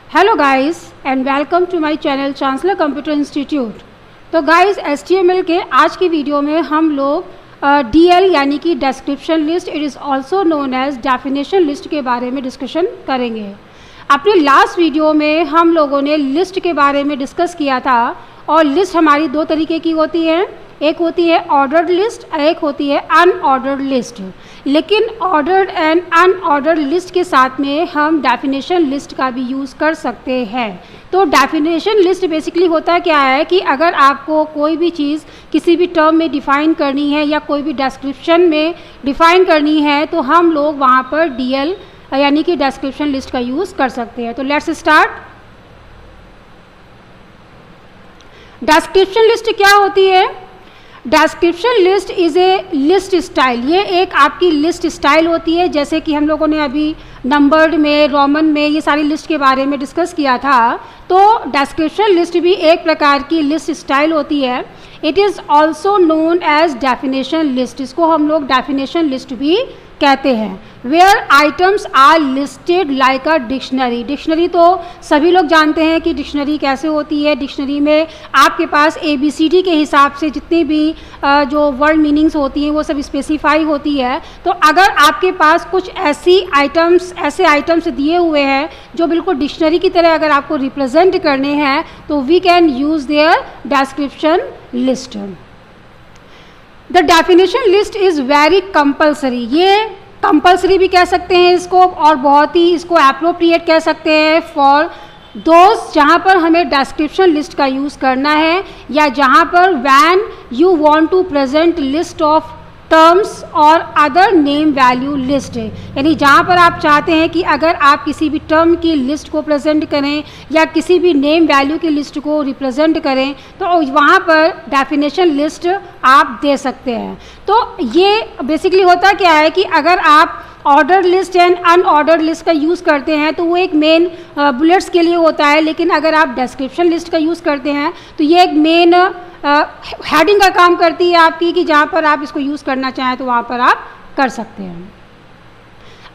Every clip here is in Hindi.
Hello guys and welcome to my channel Chancellor computer institute. तो गाइस HTML के आज की वीडियो में हम लोग DL यानी कि description list, it is also known as definition list के बारे में डिस्कशन करेंगे। अपने लास्ट वीडियो में हम लोगों ने लिस्ट के बारे में डिस्कस किया था और लिस्ट हमारी दो तरीके की होती है, एक होती है ऑर्डर्ड लिस्ट, एक होती है अनऑर्डर्ड लिस्ट। लेकिन ऑर्डर्ड एंड अनऑर्डर्ड लिस्ट के साथ में हम डेफिनेशन लिस्ट का भी यूज़ कर सकते हैं। तो डेफिनेशन लिस्ट बेसिकली होता क्या है कि अगर आपको कोई भी चीज़ किसी भी टर्म में डिफ़ाइन करनी है या कोई भी डिस्क्रिप्शन में डिफ़ाइन करनी है तो हम लोग वहाँ पर DL यानी कि डिस्क्रिप्शन लिस्ट का यूज़ कर सकते हैं। तो लेट्स स्टार्ट। डिस्क्रिप्शन लिस्ट क्या होती है? Description list is a list style. ये एक आपकी लिस्ट स्टाइल होती है, जैसे कि हम लोगों ने अभी नंबर्ड में, रोमन में ये सारी लिस्ट के बारे में डिस्कस किया था। तो डिस्क्रिप्शन लिस्ट भी एक प्रकार की लिस्ट स्टाइल होती है। It is also known as definition list. इसको हम लोग डेफिनेशन लिस्ट भी कहते हैं। Where items are listed like a dictionary. Dictionary तो सभी लोग जानते हैं कि डिक्शनरी कैसे होती है। डिक्शनरी में आपके पास ABCD के हिसाब से जितनी भी जो वर्ड मीनिंग्स होती हैं वो सब स्पेसिफाई होती है। तो अगर आपके पास कुछ ऐसे आइटम्स दिए हुए हैं जो बिल्कुल डिक्शनरी की तरह अगर आपको रिप्रेजेंट करने हैं तो we can use their description list. The definition list is very compulsory. ये कंपल्सरी भी कह सकते हैं इसको, और बहुत ही इसको एप्रोप्रिएट कह सकते हैं फॉर दोस्त जहाँ पर हमें डिस्क्रिप्शन लिस्ट का यूज़ करना है, या जहाँ पर when you want to present list of terms और अदर नेम वैल्यू लिस्ट। यानी जहाँ पर आप चाहते हैं कि अगर आप किसी भी टर्म की लिस्ट को प्रेजेंट करें या किसी भी नेम वैल्यू की लिस्ट को रिप्रेजेंट करें तो वहाँ पर डेफिनेशन लिस्ट आप दे सकते हैं। तो ये बेसिकली होता क्या है कि अगर आप order list and unordered list का यूज़ करते हैं तो वो एक मेन बुलेट्स के लिए होता है, लेकिन अगर आप डिस्क्रिप्शन लिस्ट का यूज़ करते हैं तो ये एक मेन हेडिंग का काम करती है आपकी, कि जहाँ पर आप इसको यूज़ करना चाहें तो वहाँ पर आप कर सकते हैं।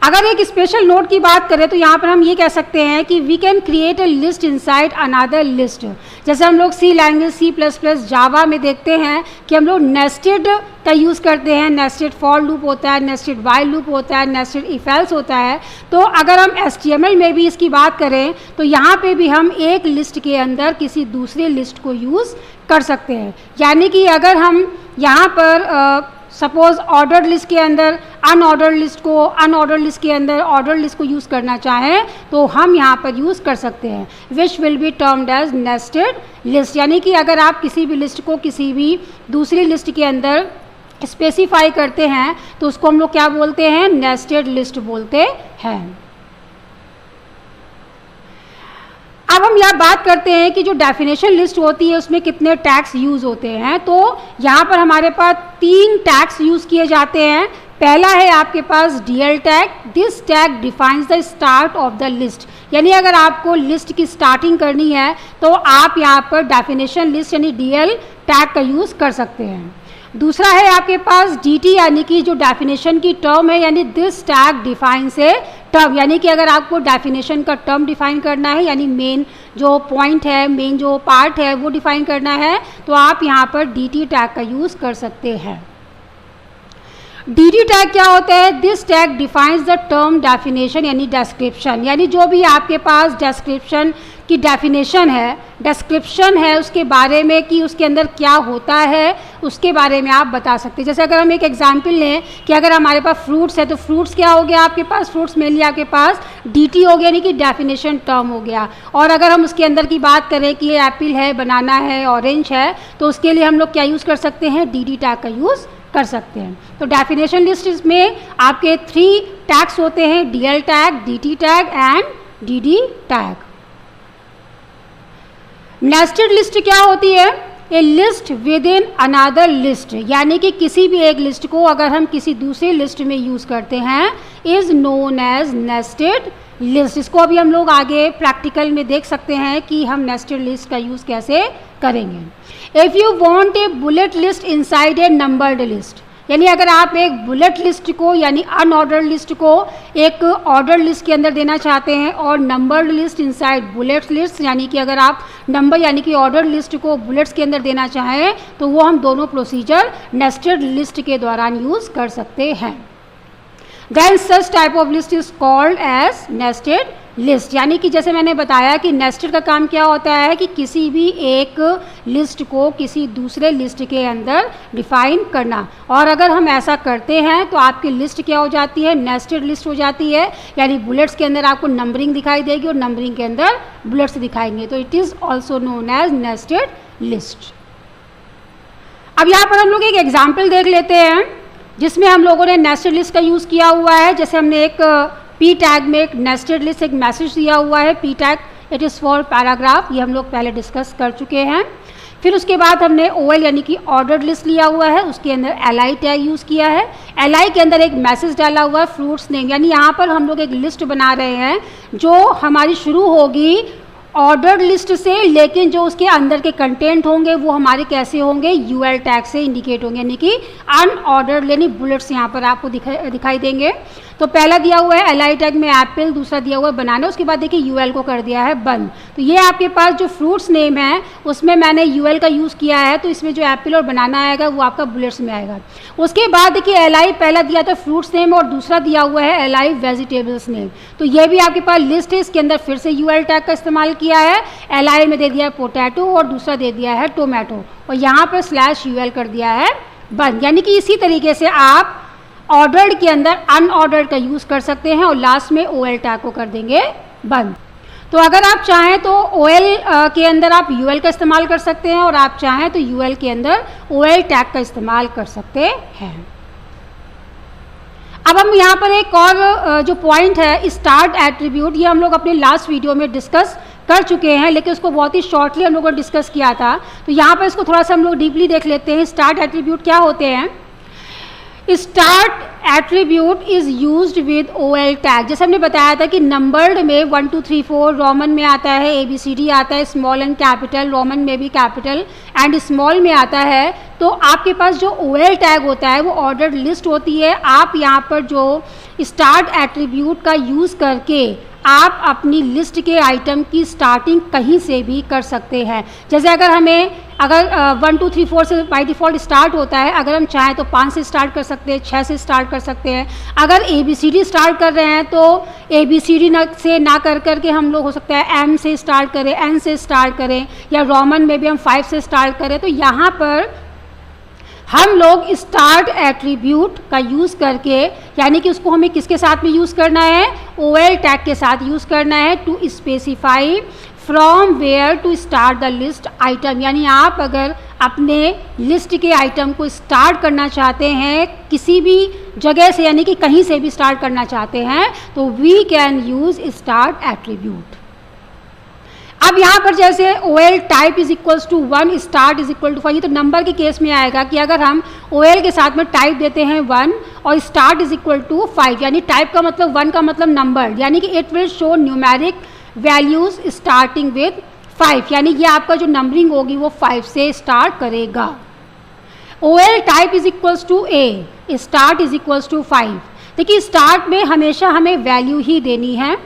अगर एक स्पेशल नोट की बात करें तो यहाँ पर हम ये कह सकते हैं कि we can create a list inside another list. जैसे हम लोग C लैंग्वेज, C++, जावा में देखते हैं कि हम लोग नेस्टेड का यूज़ करते हैं। नेस्टेड फॉर लूप होता है, नेस्टेड वाइल लूप होता है, नेस्टेड इफ एल्स होता है। तो अगर हम HTML में भी इसकी बात करें तो यहाँ पे भी हम एक लिस्ट के अंदर किसी दूसरे लिस्ट को यूज़ कर सकते हैं। यानी कि अगर हम यहाँ पर सपोज ऑर्डर्ड लिस्ट के अंदर अनऑर्डर्ड लिस्ट को, अनऑर्डर्ड लिस्ट के अंदर ऑर्डर्ड लिस्ट को यूज़ करना चाहें तो हम यहाँ पर यूज़ कर सकते हैं, which will be termed as nested list. यानी कि अगर आप किसी भी लिस्ट को किसी भी दूसरी लिस्ट के अंदर स्पेसिफाई करते हैं तो उसको हम लोग क्या बोलते हैं? नेस्टेड लिस्ट बोलते हैं। अब हम यहाँ बात करते हैं कि जो डेफिनेशन लिस्ट होती है उसमें कितने टैग्स यूज़ होते हैं। तो यहाँ पर हमारे पास 3 टैग्स यूज़ किए जाते हैं। पहला है आपके पास DL tag. This tag defines the start of the list. यानी अगर आपको लिस्ट की स्टार्टिंग करनी है तो आप यहाँ पर डेफिनेशन लिस्ट यानी DL टैग का यूज़ कर सकते हैं। दूसरा है आपके पास DT यानी कि जो डेफिनेशन की टर्म है, यानी this tag defines a term. यानी कि अगर आपको डेफिनेशन का टर्म डिफाइन करना है, यानी मेन जो पॉइंट है, मेन जो पार्ट है वो डिफाइन करना है तो आप यहाँ पर DT टैग का यूज़ कर सकते हैं। DT टैग क्या होता है? This tag defines the term definition यानी डिस्क्रिप्शन। यानी जो भी आपके पास डिस्क्रिप्शन की डेफिनेशन है, डिस्क्रिप्शन है उसके बारे में कि उसके अंदर क्या होता है उसके बारे में आप बता सकते हैं। जैसे अगर हम एक एग्जांपल लें कि अगर हमारे पास फ्रूट्स है तो फ्रूट्स क्या हो गया आपके पास? फ्रूट्स मेनली आपके पास DT हो गया, यानी कि डेफिनेशन टर्म हो गया। और अगर हम उसके अंदर की बात करें कि ये एप्पल है, बनाना है, ऑरेंज है, तो उसके लिए हम लोग क्या यूज़ कर सकते हैं? DT टैग का यूज़ कर सकते हैं। तो डेफिनेशन लिस्ट में आपके 3 टैग्स होते हैं, DL tag, DT tag and DD tag. Nested list क्या होती है? A list within another list. यानी कि किसी भी एक लिस्ट को अगर हम किसी दूसरी लिस्ट में यूज़ करते हैं is known as nested list. इसको अभी हम लोग आगे प्रैक्टिकल में देख सकते हैं कि हम नेस्टेड लिस्ट का यूज़ कैसे करेंगे। If you want a bullet list inside a numbered list. यानी अगर आप एक बुलेट लिस्ट को यानी अनऑर्डर्ड लिस्ट को एक ऑर्डर लिस्ट के अंदर देना चाहते हैं और numbered list inside bullet list, यानी कि अगर आप नंबर यानी कि ऑर्डर लिस्ट को बुलेट्स के अंदर देना चाहें तो वो हम दोनों प्रोसीजर नेस्टेड लिस्ट के दौरान यूज़ कर सकते हैं। Then such type of list is called as nested list, यानी कि जैसे मैंने बताया कि नेस्टेड का काम क्या होता है कि किसी भी एक लिस्ट को किसी दूसरे लिस्ट के अंदर डिफाइन करना, और अगर हम ऐसा करते हैं तो आपकी लिस्ट क्या हो जाती है, नेस्टेड लिस्ट हो जाती है। यानी बुलेट्स के अंदर आपको नंबरिंग दिखाई देगी और नंबरिंग के अंदर बुलेट्स दिखाएंगे, तो it is also known as nested list. अब यहाँ पर हम लोग एक एग्जाम्पल देख लेते हैं जिसमें हम लोगों ने नेस्टेड लिस्ट का यूज़ किया हुआ है। जैसे हमने एक पी टैग में एक नेस्टेड लिस्ट एक मैसेज दिया हुआ है, P tag it is for paragraph, ये हम लोग पहले डिस्कस कर चुके हैं। फिर उसके बाद हमने OL यानी कि ऑर्डर्ड लिस्ट लिया हुआ है, उसके अंदर LI टैग यूज़ किया है। LI के अंदर एक मैसेज डाला हुआ है फ्रूट्स नेम, यानी यहाँ पर हम लोग एक लिस्ट बना रहे हैं जो हमारी शुरू होगी ऑर्डर्ड लिस्ट से, लेकिन जो उसके अंदर के कंटेंट होंगे वो हमारे कैसे होंगे, UL टैग से इंडिकेट होंगे, यानी कि अनऑर्डर्ड यानी बुलेट्स यहाँ पर आपको दिखाई देंगे। तो पहला दिया हुआ है LI टैग में एप्पल, दूसरा दिया हुआ है बनाना, उसके बाद देखिए UL को कर दिया है बंद। तो ये आपके पास जो फ्रूट्स नेम है उसमें मैंने UL का यूज़ किया है, तो इसमें जो एप्पल और बनाना आएगा वो आपका बुलेट्स में आएगा। उसके बाद देखिए LI पहला दिया था फ्रूट्स नेम और दूसरा दिया हुआ है LI वेजिटेबल्स नेम, तो ये भी आपके पास लिस्ट है, इसके अंदर फिर से UL टैग का इस्तेमाल किया है। LI में दे दिया है पोटैटो और दूसरा दे दिया है टोमेटो, और यहाँ पर /UL कर दिया है बंद। यानी कि इसी तरीके से आप ऑर्डर्ड के अंदर अनऑर्डर्ड का यूज़ कर सकते हैं और लास्ट में OL टैग को कर देंगे बंद। तो अगर आप चाहें तो OL के अंदर आप UL का इस्तेमाल कर सकते हैं और आप चाहें तो UL के अंदर OL टैग का इस्तेमाल कर सकते हैं। अब हम यहाँ पर एक और जो पॉइंट है स्टार्ट एट्रीब्यूट, ये हम लोग अपने लास्ट वीडियो में डिस्कस कर चुके हैं, लेकिन उसको बहुत ही शॉर्टली हम लोगों ने डिस्कस किया था। तो यहाँ पर इसको थोड़ा सा हम लोग डीपली देख लेते हैं। स्टार्ट एट्रीब्यूट क्या होते हैं। Start attribute is used with OL tag. जैसे हमने बताया था कि नंबर्ड में 1 2 3 4 रोमन में आता है, ABCD आता है, स्मॉल एंड कैपिटल, रोमन में भी कैपिटल एंड स्मॉल में आता है। तो आपके पास जो OL टैग होता है वो ऑर्डर्ड लिस्ट होती है। आप यहाँ पर जो स्टार्ट एट्रीब्यूट का यूज़ करके आप अपनी लिस्ट के आइटम की स्टार्टिंग कहीं से भी कर सकते हैं। जैसे अगर 1 2 3 4 से बाय डिफ़ॉल्ट स्टार्ट होता है, अगर हम चाहें तो 5 से स्टार्ट कर सकते हैं, 6 से स्टार्ट कर सकते हैं। अगर ABCD स्टार्ट कर रहे हैं तो ABCD से ना कर करके हम लोग हो सकता है M से स्टार्ट करें, N से स्टार्ट करें, या रोमन में भी हम 5 से स्टार्ट करें। तो यहाँ पर हम लोग स्टार्ट एट्रीब्यूट का यूज़ करके, यानी कि उसको हमें किसके साथ में यूज़ करना है, OL टैग के साथ यूज़ करना है to specify from where to start the list item. यानी आप अगर अपने लिस्ट के आइटम को स्टार्ट करना चाहते हैं किसी भी जगह से, यानी कि कहीं से भी स्टार्ट करना चाहते हैं, तो we can use start attribute. अब यहाँ पर जैसे OL type is equals to 1, start is equal to 5, ये तो नंबर के केस में आएगा कि अगर हम OL के साथ में टाइप देते हैं 1 और स्टार्ट इज इक्वल टू 5, यानी टाइप का मतलब 1 का मतलब नंबर, यानी कि it will show numeric values starting with 5, यानी ये आपका जो नंबरिंग होगी वो 5 से स्टार्ट करेगा। OL type is equals to A, start is equals to 5। देखिए स्टार्ट में हमेशा हमें वैल्यू ही देनी है,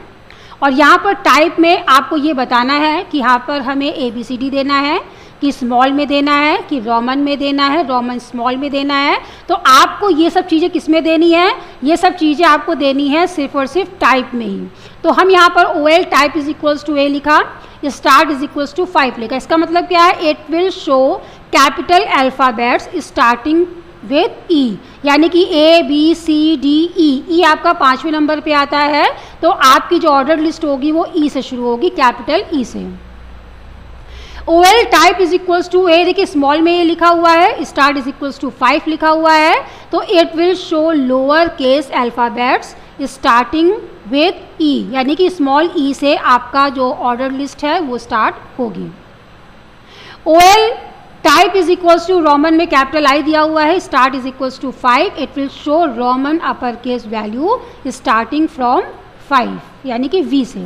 और यहाँ पर टाइप में आपको ये बताना है कि यहाँ पर हमें ABCD देना है, कि स्मॉल में देना है, कि रोमन में देना है, रोमन स्मॉल में देना है। तो आपको ये सब चीज़ें किस में देनी है, ये सब चीज़ें आपको देनी है सिर्फ और सिर्फ टाइप में ही। तो हम यहाँ पर OL type is equals to A लिखा, स्टार्ट इज इक्वल्स टू 5 लिखा। इसका मतलब क्या है, it will show capital alphabets starting with E, यानी कि A B C D E, E आपका 5वें नंबर पे आता है, तो आपकी जो ऑर्डर लिस्ट होगी वो E से शुरू होगी, कैपिटल E से। OL type is equals to A, देखिए स्मॉल में ये लिखा हुआ है, स्टार्ट इज इक्वल्स टू 5 लिखा हुआ है, तो it will show lower case alphabets starting with E, यानी कि स्मॉल E से आपका जो ऑर्डर लिस्ट है वो स्टार्ट होगी। OL type is equals to Roman में कैपिटल I दिया हुआ है, start is equals to 5, it will show Roman upper case value starting from 5, यानी कि V से।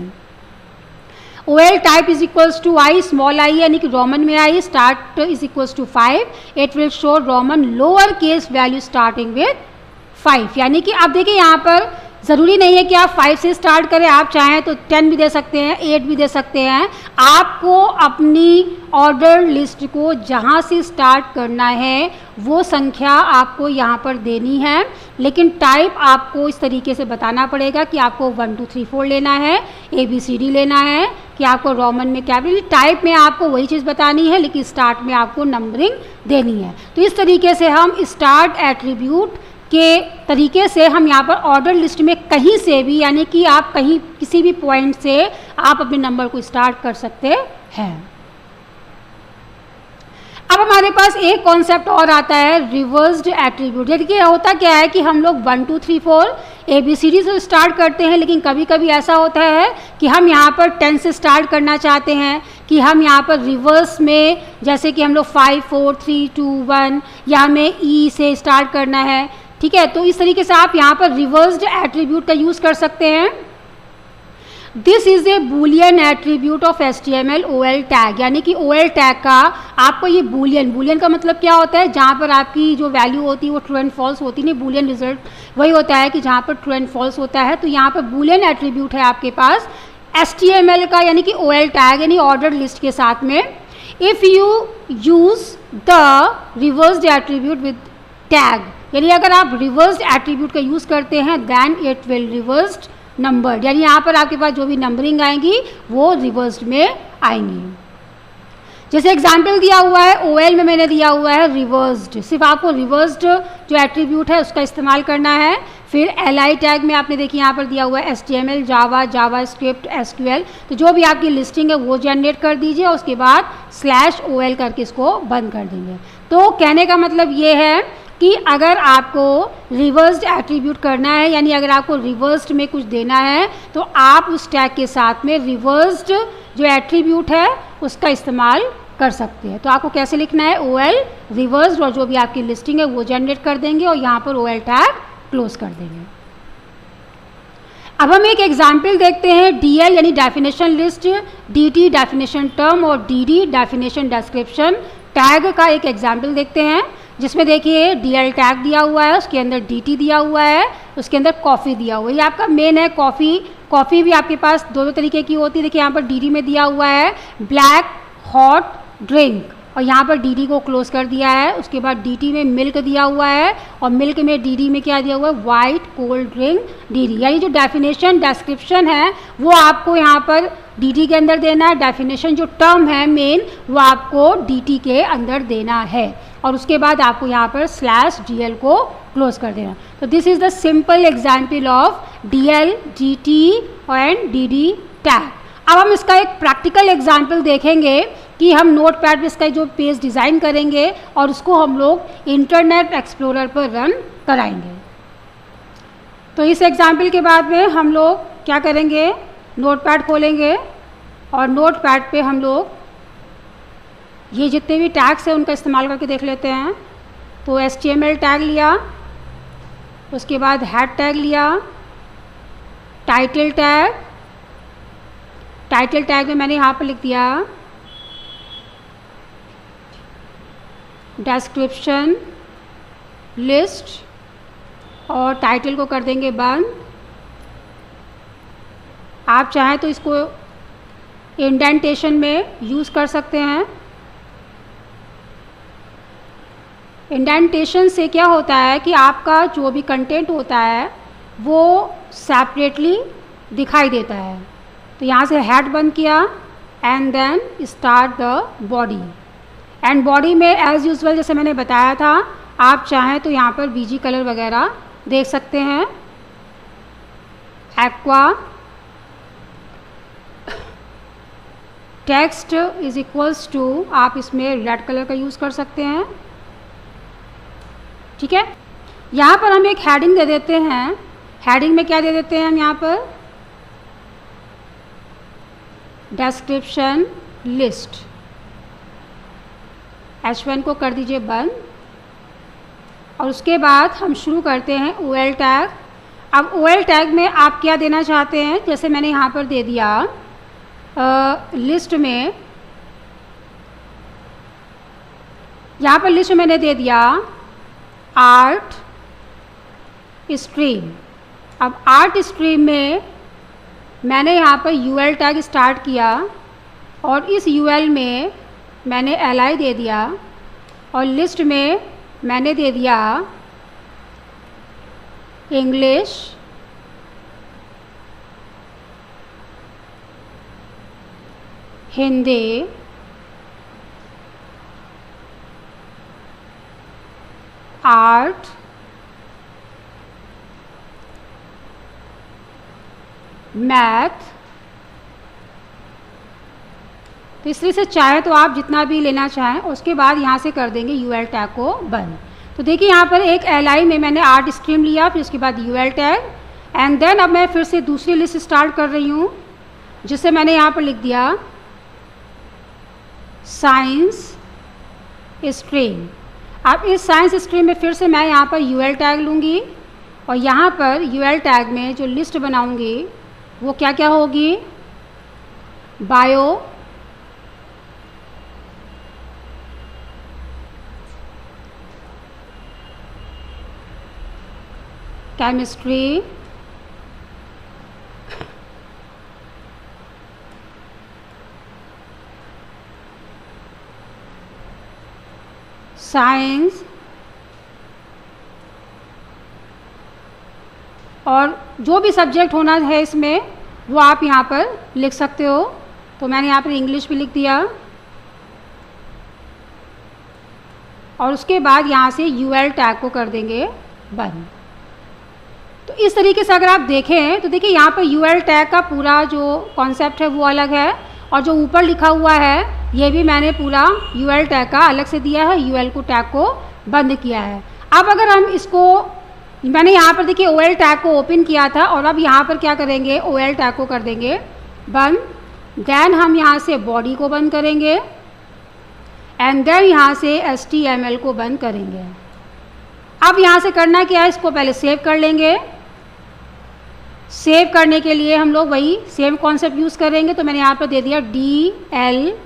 OL type is equals to I, small I यानी कि रोमन में I, start is equals to 5, it will show Roman lower case value starting with 5। यानी कि आप देखिए यहाँ पर ज़रूरी नहीं है कि आप 5 से स्टार्ट करें, आप चाहें तो 10 भी दे सकते हैं, 8 भी दे सकते हैं। आपको अपनी ऑर्डर लिस्ट को जहाँ से स्टार्ट करना है वो संख्या आपको यहाँ पर देनी है, लेकिन टाइप आपको इस तरीके से बताना पड़ेगा कि आपको 1 2 3 4 लेना है, ABCD लेना है, कि आपको रोमन में कैपिटल। टाइप में आपको वही चीज़ बतानी है, लेकिन स्टार्ट में आपको नंबरिंग देनी है। तो इस तरीके से हम स्टार्ट एट्रीब्यूट के तरीके से हम यहाँ पर ऑर्डर लिस्ट में कहीं से भी, यानी कि आप कहीं किसी भी पॉइंट से आप अपने नंबर को स्टार्ट कर सकते हैं। अब हमारे पास एक कॉन्सेप्ट और आता है रिवर्स्ड एट्रीब्यूट। देखिए होता क्या है कि हम लोग 1 2 3 4 ABCD से स्टार्ट करते हैं, लेकिन कभी कभी ऐसा होता है कि हम यहाँ पर 10 से स्टार्ट करना चाहते हैं, कि हम यहाँ पर रिवर्स में जैसे कि हम लोग 5 4 3 2 1 या हमें E से स्टार्ट करना है, ठीक है। तो इस तरीके से आप यहाँ पर रिवर्स्ड एट्रीब्यूट का यूज़ कर सकते हैं। This is a Boolean attribute of HTML OL tag, यानी कि OL टैग का आपको ये बूलियन का मतलब क्या होता है, जहाँ पर आपकी जो वैल्यू होती है वो ट्रू एंड फॉल्स होती नहीं। बूलियन रिजल्ट वही होता है कि जहाँ पर ट्रू एंड फॉल्स होता है। तो यहाँ पर बूलियन एट्रीब्यूट है आपके पास HTML का, यानी कि OL टैग यानी ऑर्डर लिस्ट के साथ में। If you use the reversed attribute with tag, यानी अगर आप रिवर्स्ड एट्रीब्यूट का यूज़ करते हैं, then it will reversed number, यानी यहाँ पर आपके पास जो भी नंबरिंग आएंगी वो रिवर्स्ड में आएंगी। जैसे एग्जाम्पल दिया हुआ है OL में मैंने दिया हुआ है रिवर्स्ड, सिर्फ आपको रिवर्स्ड जो एट्रीब्यूट है उसका इस्तेमाल करना है। फिर LI टैग में आपने देखिए यहाँ पर दिया हुआ है HTML, जावा, जावास्क्रिप्ट, SQL, तो जो भी आपकी लिस्टिंग है वो जनरेट कर दीजिए, उसके बाद /OL करके इसको बंद कर देंगे। तो कहने का मतलब ये है कि अगर आपको रिवर्स्ड एट्रीब्यूट करना है, यानी अगर आपको रिवर्स्ड में कुछ देना है, तो आप उस टैग के साथ में रिवर्स्ड जो एट्रीब्यूट है उसका इस्तेमाल कर सकते हैं। तो आपको कैसे लिखना है, OL रिवर्स्ड, और जो भी आपकी लिस्टिंग है वो जनरेट कर देंगे और यहाँ पर OL टैग क्लोज कर देंगे। अब हम एक एग्जाम्पल देखते हैं DL यानी definition list, DT definition term और DD डेफिनेशन डिस्क्रिप्शन टैग का एक एग्जाम्पल देखते हैं, जिसमें देखिए DL टैग दिया हुआ है, उसके अंदर DT दिया हुआ है, उसके अंदर कॉफ़ी दिया हुआ है। ये आपका मेन है कॉफ़ी भी आपके पास दो तरीके की होती है। देखिए यहाँ पर DD में दिया हुआ है ब्लैक हॉट ड्रिंक, और यहाँ पर DD को क्लोज कर दिया है। उसके बाद DT में मिल्क दिया हुआ है, और मिल्क में DD में क्या दिया हुआ है, वाइट कोल्ड ड्रिंक DD। यानी जो डेफिनेशन डिस्क्रिप्शन है वो आपको यहाँ पर DT के अंदर देना है, डेफिनेशन जो टर्म है मेन वो आपको DT के अंदर देना है, और उसके बाद आपको यहाँ पर /DL को क्लोज कर देना। तो this is the simple example of DL, DT and DD tag. अब हम इसका एक प्रैक्टिकल एग्जाम्पल देखेंगे कि हम नोटपैड पे इसका जो पेज डिज़ाइन करेंगे और उसको हम लोग इंटरनेट एक्सप्लोरर पर रन कराएंगे। तो इस एग्जाम्पल के बाद में हम लोग क्या करेंगे, नोटपैड खोलेंगे और नोटपैड पे हम लोग ये जितने भी टैग्स हैं उनका इस्तेमाल करके देख लेते हैं। तो HTML टैग लिया, उसके बाद हेड टैग लिया, टाइटल टैग में मैंने यहाँ पर लिख दिया डिस्क्रिप्शन लिस्ट, और टाइटल को कर देंगे बंद। आप चाहें तो इसको इंडेंटेशन में यूज़ कर सकते हैं। इंडेंटेशन से क्या होता है कि आपका जो भी कंटेंट होता है वो सेपरेटली दिखाई देता है। तो यहाँ से हेड बंद किया and then start the body, and body में एज़ यूजुअल जैसे मैंने बताया था, आप चाहें तो यहाँ पर बीजी कलर वगैरह देख सकते हैं, aqua, text is equals to, आप इसमें रेड कलर का यूज़ कर सकते हैं, ठीक है। यहाँ पर हम एक हेडिंग दे देते हैं। हेडिंग में क्या दे देते हैं हम यहाँ पर, डिस्क्रिप्शन लिस्ट। H1 को कर दीजिए बंद, और उसके बाद हम शुरू करते हैं OL टैग। अब OL टैग में आप क्या देना चाहते हैं, जैसे मैंने यहाँ पर दे दिया लिस्ट में, यहाँ पर लिस्ट में मैंने दे दिया आर्ट स्ट्रीम। अब आर्ट स्ट्रीम में मैंने यहाँ पर यूएल टैग स्टार्ट किया और इस यूएल में मैंने एलआई दे दिया और लिस्ट में मैंने दे दिया इंग्लिश, हिंदी, आर्ट, मैथ। तो इस तरह से चाहे तो आप जितना भी लेना चाहें, उसके बाद यहाँ से कर देंगे यूएल टैग को बंद। तो देखिए यहाँ पर एक एलआई में मैंने आर्ट स्ट्रीम लिया, फिर उसके बाद यूएल टैग, एंड देन अब मैं फिर से दूसरी लिस्ट स्टार्ट कर रही हूँ, जिससे मैंने यहाँ पर लिख दिया साइंस स्ट्रीम। अब इस साइंस स्ट्रीम में फिर से मैं यहाँ पर यूएल टैग लूँगी और यहाँ पर यूएल टैग में जो लिस्ट बनाऊँगी वो क्या क्या होगी, बायो, केमिस्ट्री, साइंस, और जो भी सब्जेक्ट होना है इसमें वो आप यहाँ पर लिख सकते हो। तो मैंने यहाँ पर इंग्लिश भी लिख दिया और उसके बाद यहाँ से यूएल टैग को कर देंगे बंद। तो इस तरीके से अगर आप देखें तो देखिए यहाँ पर यूएल टैग का पूरा जो कॉन्सेप्ट है वो अलग है और जो ऊपर लिखा हुआ है ये भी मैंने पूरा यूएल टैग का अलग से दिया है, यूएल को टैग को बंद किया है। अब अगर हम इसको, मैंने यहाँ पर देखिए ओएल टैग को ओपन किया था और अब यहाँ पर क्या करेंगे, ओएल टैग को कर देंगे बंद। देन हम यहाँ से बॉडी को बंद करेंगे एंड देन यहाँ से HTML को बंद करेंगे। अब यहाँ से करना क्या है, इसको पहले सेव कर लेंगे। सेव करने के लिए हम लोग वही सेम कॉन्सेप्ट यूज़ करेंगे। तो मैंने यहाँ पर दे दिया DL.HTML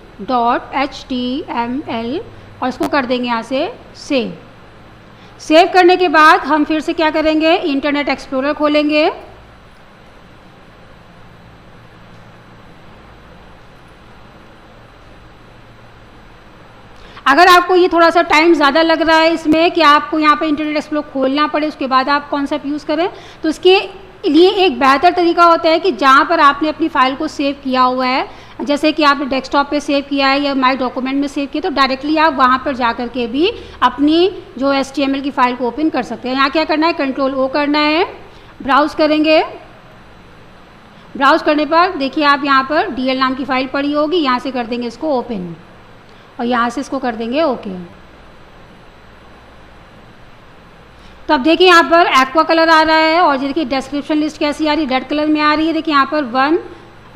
और इसको कर देंगे यहाँ से सेव। सेव करने के बाद हम फिर से क्या करेंगे, इंटरनेट एक्सप्लोरर खोलेंगे। अगर आपको ये थोड़ा सा टाइम ज़्यादा लग रहा है इसमें कि आपको यहाँ पे इंटरनेट एक्सप्लोरर खोलना पड़े, उसके बाद आप कॉन्सेप्ट यूज़ करें, तो इसके लिए एक बेहतर तरीका होता है कि जहाँ पर आपने अपनी फ़ाइल को सेव किया हुआ है, जैसे कि आपने डेस्कटॉप पे सेव किया है या माई डॉक्यूमेंट में सेव किया, तो डायरेक्टली आप वहाँ पर जा कर के भी अपनी जो HTML की फ़ाइल को ओपन कर सकते हैं। यहाँ क्या करना है, Ctrl+O करना है, ब्राउज़ करेंगे। ब्राउज़ करने पर देखिए आप यहाँ पर DL नाम की फ़ाइल पड़ी होगी, यहाँ से कर देंगे इसको ओपन और यहाँ से इसको कर देंगे ओके। तो अब देखिए यहाँ पर एक्वा कलर आ रहा है और देखिए डिस्क्रिप्शन लिस्ट कैसी आ रही है, रेड कलर में आ रही है। देखिए यहाँ पर 1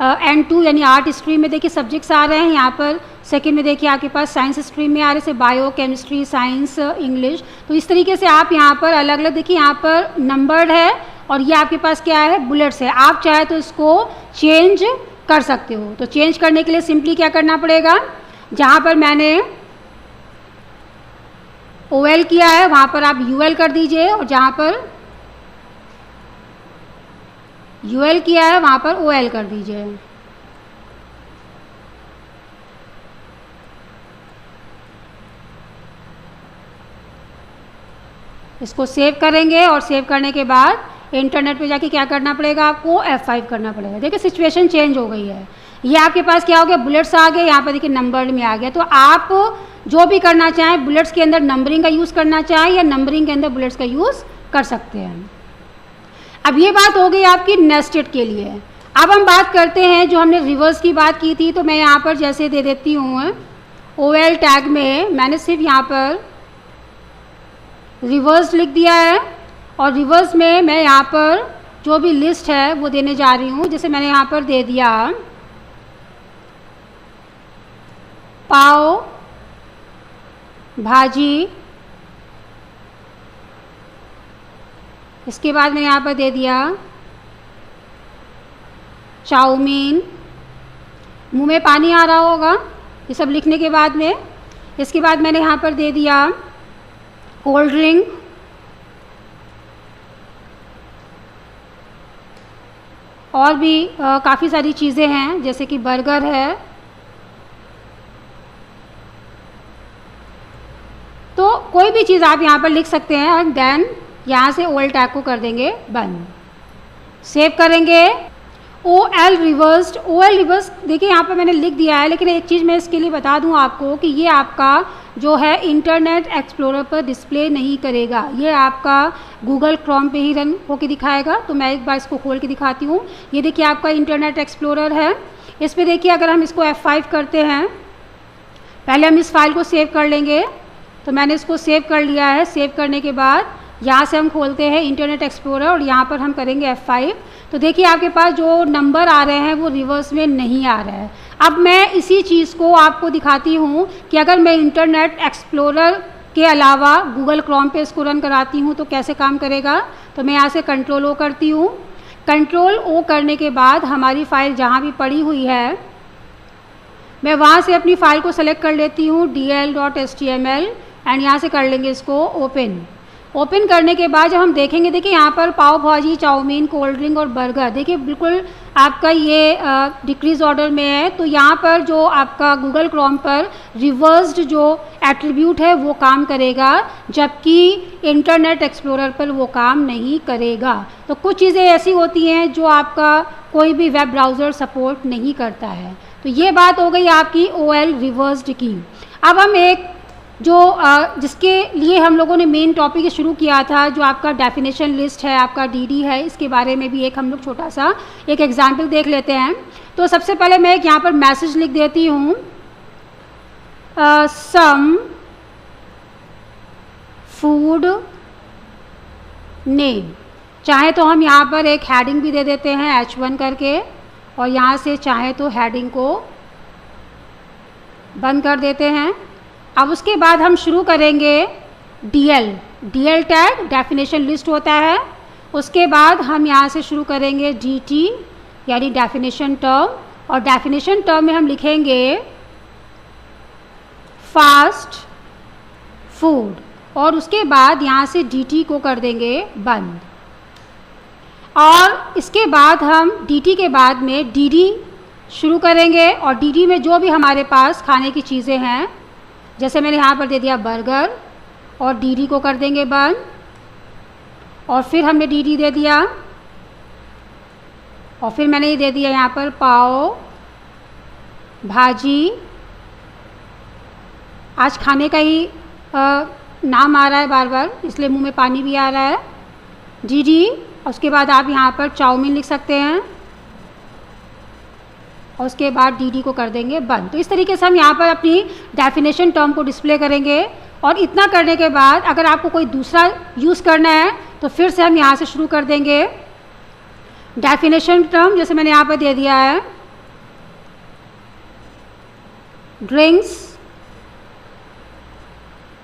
एंड 2 यानी आर्ट स्ट्रीम में देखिए सब्जेक्ट्स आ रहे हैं। यहाँ पर सेकंड में देखिए आपके पास साइंस स्ट्रीम में आ रहे हैं, जैसे बायो, केमिस्ट्री, साइंस, इंग्लिश। तो इस तरीके से आप यहाँ पर अलग अलग देखिए यहाँ पर नंबर्ड है और ये आपके पास क्या है, बुलेट्स है। आप चाहे तो इसको चेंज कर सकते हो। तो चेंज करने के लिए सिंपली क्या करना पड़ेगा, जहाँ पर मैंने OL किया है वहाँ पर आप UL कर दीजिए और जहाँ पर UL किया है वहाँ पर OL कर दीजिए। इसको सेव करेंगे और सेव करने के बाद इंटरनेट पे जाके क्या करना पड़ेगा, आपको F5 करना पड़ेगा। देखिए सिचुएशन चेंज हो गई है, ये आपके पास क्या हो गया, बुलेट्स आ गए, यहाँ पर देखिए नंबर्ड में आ गया। तो आप जो भी करना चाहें, बुलेट्स के अंदर नंबरिंग का यूज़ करना चाहें या नंबरिंग के अंदर बुलेट्स का यूज़ कर सकते हैं। अब ये बात हो गई आपकी नेस्टेड के लिए। अब हम बात करते हैं जो हमने रिवर्स की बात की थी। तो मैं यहाँ पर जैसे दे देती हूँ OL टैग में मैंने सिर्फ यहाँ पर रिवर्स लिख दिया है और रिवर्स में मैं यहाँ पर जो भी लिस्ट है वो देने जा रही हूँ। जैसे मैंने यहाँ पर दे दिया पाव भाजी, इसके बाद मैंने यहाँ पर दे दिया चाउमीन, मुंह में पानी आ रहा होगा ये सब लिखने के बाद में। इसके बाद मैंने यहाँ पर दे दिया कोल्ड ड्रिंक, और भी काफ़ी सारी चीज़ें हैं जैसे कि बर्गर है। तो कोई भी चीज़ आप यहाँ पर लिख सकते हैं और देन यहाँ से OL टैग को कर देंगे बंद। सेव करेंगे। OL रिवर्स्ड, OL रिवर्स देखिए यहाँ पर मैंने लिख दिया है, लेकिन एक चीज़ मैं इसके लिए बता दूँ आपको कि ये आपका जो है इंटरनेट एक्सप्लोरर पर डिस्प्ले नहीं करेगा, ये आपका गूगल क्रोम पे ही रन होके दिखाएगा। तो मैं एक बार इसको खोल के दिखाती हूँ। ये देखिए आपका इंटरनेट एक्सप्लोरर है। इस पर देखिए अगर हम इसको F5 करते हैं, पहले हम इस फाइल को सेव कर लेंगे। तो मैंने इसको सेव कर लिया है। सेव करने के बाद यहाँ से हम खोलते हैं इंटरनेट एक्सप्लोरर और यहाँ पर हम करेंगे F5। तो देखिए आपके पास जो नंबर आ रहे हैं वो रिवर्स में नहीं आ रहा है। अब मैं इसी चीज़ को आपको दिखाती हूँ कि अगर मैं इंटरनेट एक्सप्लोरर के अलावा गूगल क्रोम पे इसको रन कराती हूँ तो कैसे काम करेगा। तो मैं यहाँ से कंट्रोल O करती हूँ। कंट्रोल O करने के बाद हमारी फ़ाइल जहाँ भी पड़ी हुई है मैं वहाँ से अपनी फ़ाइल को सेलेक्ट कर लेती हूँ dl.html एंड यहाँ से कर लेंगे इसको ओपन। ओपन करने के बाद जब हम देखेंगे, देखिए यहाँ पर पाव भाजी, चाउमीन, कोल्ड ड्रिंक और बर्गर, देखिए बिल्कुल आपका ये डिक्रीज ऑर्डर में है। तो यहाँ पर जो आपका गूगल क्रोम पर रिवर्स्ड जो एट्रीब्यूट है वो काम करेगा, जबकि इंटरनेट एक्सप्लोरर पर वो काम नहीं करेगा। तो कुछ चीज़ें ऐसी होती हैं जो आपका कोई भी वेब ब्राउज़र सपोर्ट नहीं करता है। तो ये बात हो गई आपकी OL रिवर्स्ड की। अब हम एक जो जिसके लिए हम लोगों ने मेन टॉपिक शुरू किया था, जो आपका डेफिनेशन लिस्ट है, आपका DD है, इसके बारे में भी एक हम लोग छोटा सा एक एग्जाम्पल देख लेते हैं। तो सबसे पहले मैं एक यहाँ पर मैसेज लिख देती हूँ, सम फूड नेम। चाहे तो हम यहाँ पर एक हेडिंग भी दे देते हैं H1 करके, और यहाँ से चाहे तो हेडिंग को बंद कर देते हैं। अब उसके बाद हम शुरू करेंगे DL टैग, डेफिनेशन लिस्ट होता है। उसके बाद हम यहाँ से शुरू करेंगे DT यानी डेफिनेशन टर्म, और डेफिनेशन टर्म में हम लिखेंगे फास्ट फूड, और उसके बाद यहाँ से DT को कर देंगे बंद। और इसके बाद हम DT के बाद में DD शुरू करेंगे, और DD में जो भी हमारे पास खाने की चीज़ें हैं, जैसे मैंने यहाँ पर दे दिया बर्गर, और DD को कर देंगे बंद। और फिर हमने DD दे दिया, और फिर मैंने ये दे दिया यहाँ पर पाव भाजी। आज खाने का ही नाम आ रहा है बार बार, इसलिए मुंह में पानी भी आ रहा है। DD, उसके बाद आप यहाँ पर चाउमीन लिख सकते हैं, और उसके बाद DD को कर देंगे बंद। तो इस तरीके से हम यहाँ पर अपनी डेफिनेशन टर्म को डिस्प्ले करेंगे। और इतना करने के बाद अगर आपको कोई दूसरा यूज़ करना है तो फिर से हम यहाँ से शुरू कर देंगे डेफिनेशन टर्म, जैसे मैंने यहाँ पर दे दिया है ड्रिंक्स,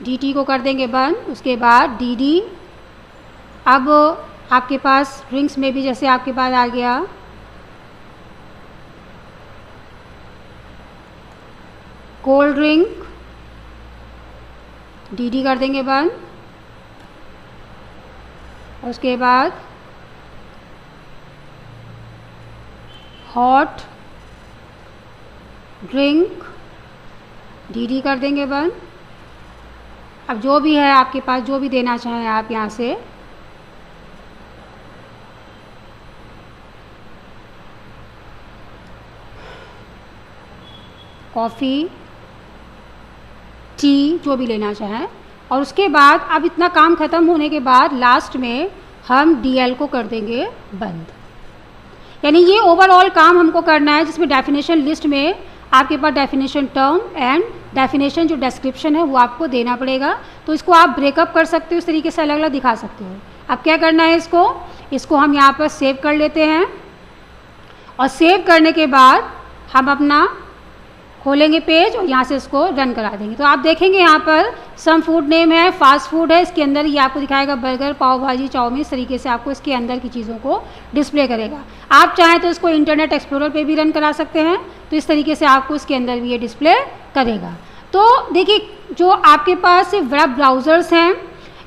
DT को कर देंगे बंद। उसके बाद DD, अब आपके पास ड्रिंक्स में भी जैसे आपके पास आ गया कोल्ड ड्रिंक, DD कर देंगे बंद। उसके बाद हॉट ड्रिंक, DD कर देंगे बंद। अब जो भी है आपके पास, जो भी देना चाहें आप यहाँ से कॉफ़ी, टी, जो भी लेना चाहें। और उसके बाद अब इतना काम ख़त्म होने के बाद लास्ट में हम DL को कर देंगे बंद। यानी ये ओवरऑल काम हमको करना है, जिसमें डेफिनेशन लिस्ट में आपके पास डेफिनेशन टर्म एंड डेफिनेशन जो डिस्क्रिप्शन है वो आपको देना पड़ेगा। तो इसको आप ब्रेकअप कर सकते हो, इस तरीके से अलग अलग दिखा सकते हो। अब क्या करना है, इसको हम यहाँ पर सेव कर लेते हैं, और सेव करने के बाद हम अपना खोलेंगे पेज और यहाँ से इसको रन करा देंगे। तो आप देखेंगे यहाँ पर सम फूड नेम है, फास्ट फूड है, इसके अंदर ये आपको दिखाएगा बर्गर, पाव भाजी, चाउमीन, इस तरीके से आपको इसके अंदर की चीज़ों को डिस्प्ले करेगा। आप चाहें तो इसको इंटरनेट एक्सप्लोरर पे भी रन करा सकते हैं, तो इस तरीके से आपको इसके अंदर भी ये डिस्प्ले करेगा। तो देखिए जो आपके पास वेब ब्राउज़र्स हैं,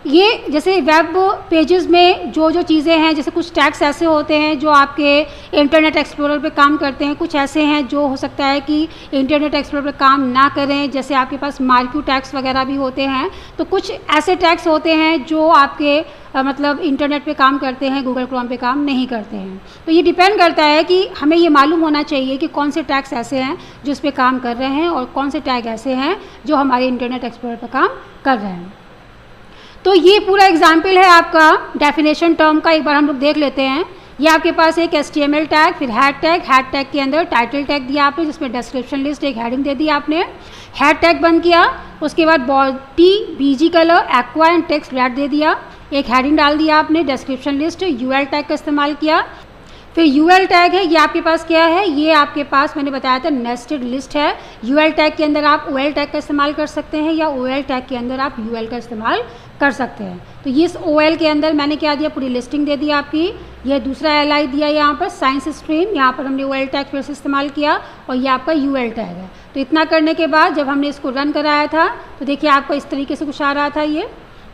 ये जैसे वेब पेजेस में जो जो चीज़ें हैं, जैसे कुछ टैग्स ऐसे होते हैं जो आपके इंटरनेट एक्सप्लोरर पे काम करते हैं, कुछ ऐसे हैं जो हो सकता है कि इंटरनेट एक्सप्लोरर पे काम ना करें, जैसे आपके पास मार्क्यू टैग्स वगैरह भी होते हैं। तो कुछ ऐसे टैग्स होते हैं जो आपके मतलब इंटरनेट पे काम करते हैं, गूगल क्रोम पे काम नहीं करते हैं। तो ये डिपेंड करता है कि हमें ये मालूम होना चाहिए कि कौन से टैग्स ऐसे हैं जो इस पर काम कर रहे हैं और कौन से टैग ऐसे हैं जो हमारे इंटरनेट एक्सप्लोरर पर काम कर रहे हैं। तो ये पूरा एग्जाम्पल है आपका डेफिनेशन टर्म का। एक बार हम लोग देख लेते हैं। ये आपके पास एक HTML टैग, फिर हैड टैग के अंदर टाइटल टैग दिया आपने, जिसमें डिस्क्रिप्शन लिस्ट एक हेडिंग दे दी आपने, हैड टैग बंद किया, उसके बाद body BG colour aqua and text red दे दिया, एक हेडिंग डाल दिया आपने, डिस्क्रिप्शन लिस्ट, UL टैग का इस्तेमाल किया। फिर UL टैग है, ये आपके पास क्या है, ये आपके पास मैंने बताया था नेस्टेड लिस्ट है। UL टैग के अंदर आप OL टैग का इस्तेमाल कर सकते हैं या OL टैग के अंदर आप UL का इस्तेमाल कर सकते हैं। तो ये इस OL के अंदर मैंने क्या दिया, पूरी लिस्टिंग दे दी आपकी। ये दूसरा LI दिया यहाँ पर साइंस स्ट्रीम, यहाँ पर हमने OL टैग फिर से इस्तेमाल किया और ये आपका UL टैग है। तो इतना करने के बाद जब हमने इसको रन कराया था तो देखिए आपको इस तरीके से कुछ आ रहा था, ये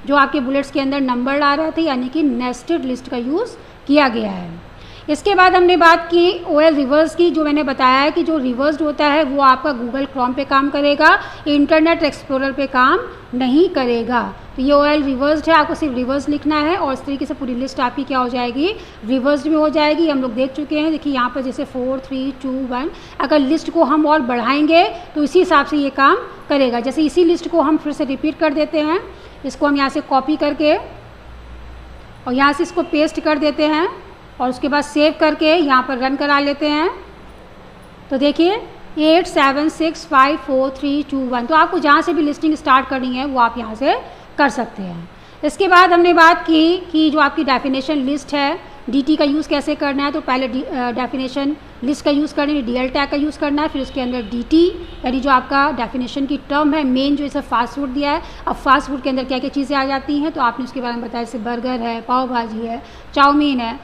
जो आपके बुलेट्स के अंदर नंबर आ रहे थे, यानी कि नेस्टेड लिस्ट का यूज़ किया गया है। इसके बाद हमने बात की OL रिवर्स की, जो मैंने बताया है कि जो रिवर्स्ड होता है वो आपका गूगल क्रोम पे काम करेगा, इंटरनेट एक्सप्लोरर पे काम नहीं करेगा। तो ये OL रिवर्स्ड है, आपको सिर्फ रिवर्स लिखना है और इस तरीके से पूरी लिस्ट आपकी क्या हो जाएगी, रिवर्स्ड में हो जाएगी। हम लोग देख चुके हैं, देखिए यहाँ पर जैसे 4 3 2 1, अगर लिस्ट को हम और बढ़ाएंगे तो इसी हिसाब से ये काम करेगा। जैसे इसी लिस्ट को हम फिर से रिपीट कर देते हैं, इसको हम यहाँ से कॉपी करके और यहाँ से इसको पेस्ट कर देते हैं और उसके बाद सेव करके यहाँ पर रन करा लेते हैं। तो देखिए 8 7 6 5 4 3 2 1, तो आपको जहाँ से भी लिस्टिंग स्टार्ट करनी है वो आप यहाँ से कर सकते हैं। इसके बाद हमने बात की कि जो आपकी डेफिनेशन लिस्ट है, DT का यूज़ कैसे करना है। तो पहले डेफिनेशन लिस्ट का यूज़ करना है, DL टैग का यूज़ करना है, फिर उसके अंदर DT यानी जो आपका डेफिनेशन की टर्म है, मेन जो इसे फास्ट फूड दिया है। अब फास्ट फूड के अंदर क्या क्या चीज़ें आ जाती हैं तो आपने उसके बारे में बताया, जैसे बर्गर है, पाव भाजी है, चाउमीन है।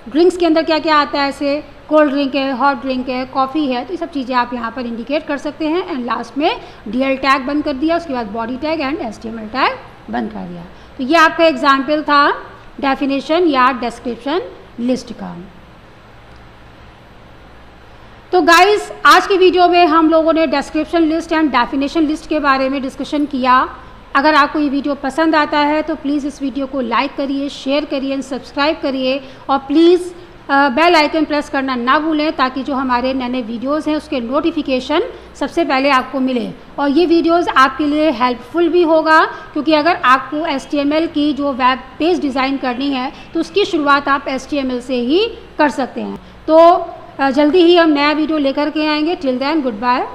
ड्रिंक्स के अंदर क्या क्या आता है, ऐसे कोल्ड ड्रिंक है, हॉट ड्रिंक है, कॉफ़ी है। तो ये सब चीज़ें आप यहाँ पर इंडिकेट कर सकते हैं। एंड लास्ट में DL टैग बंद कर दिया, उसके बाद body tag and HTML tag बंद कर दिया। तो ये आपका एग्जाम्पल था डेफिनेशन या डिस्क्रिप्शन लिस्ट का। तो गाइस आज की वीडियो में हम लोगों ने description list and definition list के बारे में डिस्कशन किया। अगर आपको ये वीडियो पसंद आता है तो प्लीज़ इस वीडियो को लाइक करिए, शेयर करिए एंड सब्सक्राइब करिए और प्लीज़ बेल आइकन प्रेस करना ना भूलें, ताकि जो हमारे नए नए वीडियोज़ हैं उसके नोटिफिकेशन सबसे पहले आपको मिले। और ये वीडियोज़ आपके लिए हेल्पफुल भी होगा, क्योंकि अगर आपको HTML की जो वेब पेज डिज़ाइन करनी है तो उसकी शुरुआत आप HTML से ही कर सकते हैं। तो जल्दी ही हम नया वीडियो लेकर के आएंगे। Till then good bye.